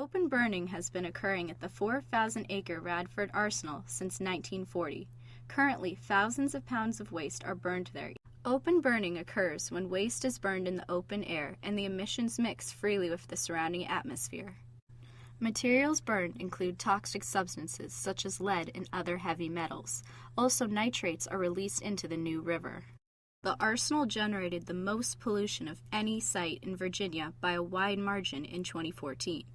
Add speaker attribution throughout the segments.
Speaker 1: Open burning has been occurring at the 4,000-acre Radford arsenal since 1940. Currently, thousands of pounds of waste are burned there. Open burning occurs when waste is burned in the open air and the emissions mix freely with the surrounding atmosphere. Materials burned include toxic substances such as lead and other heavy metals. Also, nitrates are released into the New River. The arsenal generated the most pollution of any site in Virginia by a wide margin in 2014,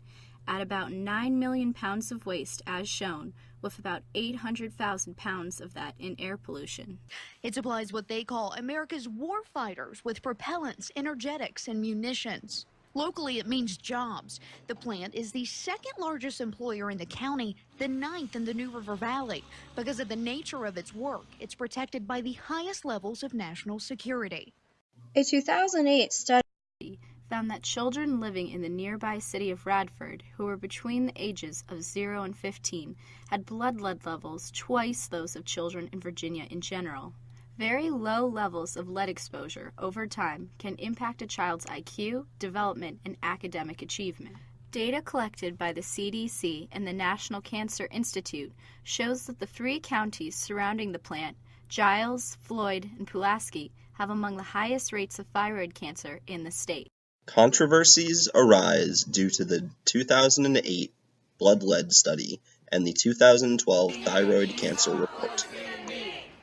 Speaker 1: at about 9 million pounds of waste as shown, with about 800,000 pounds of that in air pollution.
Speaker 2: It supplies what they call America's war fighters with propellants, energetics, and munitions. Locally, it means jobs. The plant is the second largest employer in the county, the 9th in the New River Valley. Because of the nature of its work, it's protected by the highest levels of national security.
Speaker 3: A 2008 study
Speaker 1: found that children living in the nearby city of Radford, who were between the ages of 0 and 15, had blood lead levels twice those of children in Virginia in general. Very low levels of lead exposure over time can impact a child's IQ, development, and academic achievement. Data collected by the CDC and the National Cancer Institute shows that the 3 counties surrounding the plant, Giles, Floyd, and Pulaski, have among the highest rates of thyroid cancer in the state.
Speaker 4: Controversies arise due to the 2008 blood lead study and the 2012 thyroid cancer report.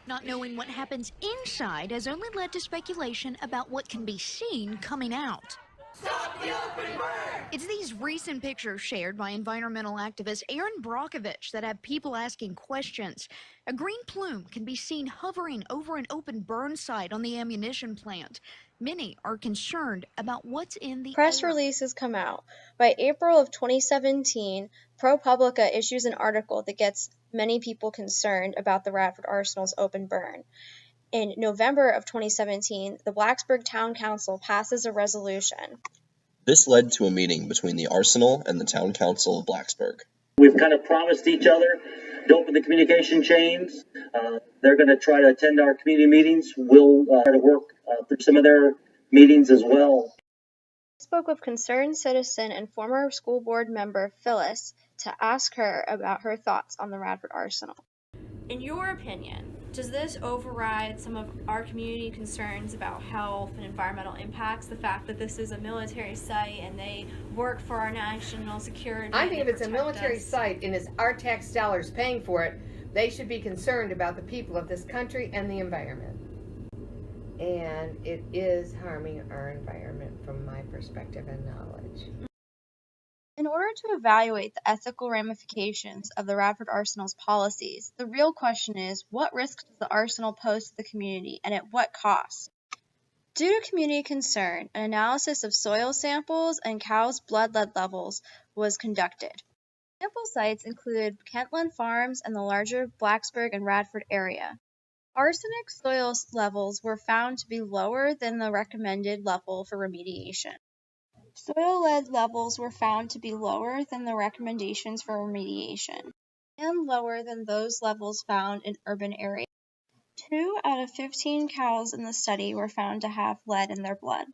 Speaker 2: Not knowing what happens inside has only led to speculation about what can be seen coming out.
Speaker 5: Stop the open burn!
Speaker 2: It's these recent pictures shared by environmental activist Aaron Brockovich that have people asking questions. A green plume can be seen hovering over an open burn site on the ammunition plant. Many are concerned about what's in the
Speaker 3: press
Speaker 2: air.
Speaker 3: releases come out. By April of 2017, ProPublica issues an article that gets many people concerned about the Radford Arsenal's open burn. In November of 2017, the Blacksburg Town Council passes a resolution.
Speaker 4: This led to a meeting between the Arsenal and the Town Council of Blacksburg.
Speaker 6: We've kind of promised each other to open the communication chains. They're going to try to attend our community meetings. We'll try to work through some of their meetings as well.
Speaker 3: I spoke with concerned citizen and former school board member Phyllis to ask her about her thoughts on the Radford Arsenal.
Speaker 7: In your opinion, does this override some of our community concerns about health and environmental impacts? The fact that this is a military site and they work for our national security.
Speaker 8: I think if it's a military site and it's our tax dollars paying for it, they should be concerned about the people of this country and the environment. And it is harming our environment from my perspective and knowledge.
Speaker 3: In order to evaluate the ethical ramifications of the Radford Arsenal's policies, the real question is, what risks does the arsenal pose to the community and at what cost? Due to community concern, an analysis of soil samples and cows' blood lead levels was conducted. Sample sites included Kentland Farms and the larger Blacksburg and Radford area. Arsenic soil levels were found to be lower than the recommended level for remediation. Soil lead levels were found to be lower than the recommendations for remediation, and lower than those levels found in urban areas. 2 out of 15 cows in the study were found to have lead in their blood.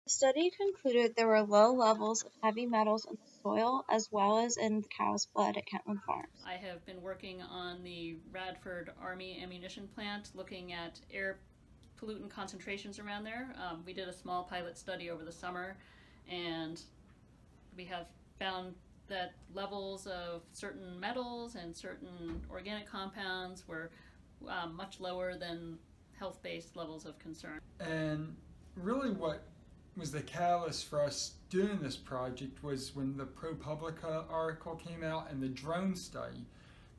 Speaker 3: The study concluded there were low levels of heavy metals in the soil as well as in the cow's blood at Kentland Farms.
Speaker 9: I have been working on the Radford Army ammunition plant, looking at air pollutant concentrations around there. We did a small pilot study over the summer, and we have found that levels of certain metals and certain organic compounds were much lower than health-based levels of concern.
Speaker 10: And really what was the catalyst for us doing this project was when the ProPublica article came out and the drone study.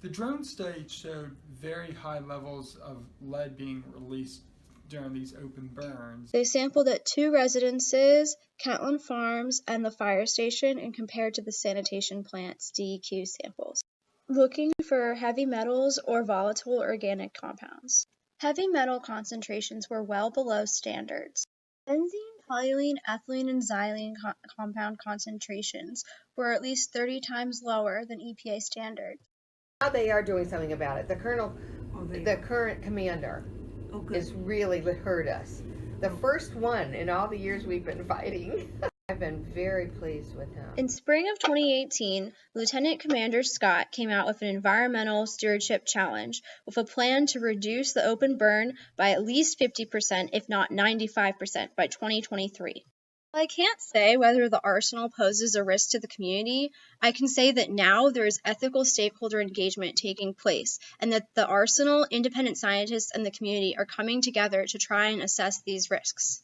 Speaker 10: The drone study showed very high levels of lead being released during these open burns.
Speaker 3: They sampled at 2 residences, Kentland Farms, and the fire station, and compared to the sanitation plant's DEQ samples, looking for heavy metals or volatile organic compounds. Heavy metal concentrations were well below standards. Benzene, toluene, ethylene, and xylene compound concentrations were at least 30 times lower than EPA standards.
Speaker 8: Now they are doing something about it. The current commander is really hurt us. The first one in all the years we've been fighting. I've been very pleased with him.
Speaker 3: In spring of 2018, Lieutenant Commander Scott came out with an environmental stewardship challenge with a plan to reduce the open burn by at least 50%, if not 95%, by 2023. While I can't say whether the arsenal poses a risk to the community, I can say that now there is ethical stakeholder engagement taking place, and that the arsenal, independent scientists, and the community are coming together to try and assess these risks.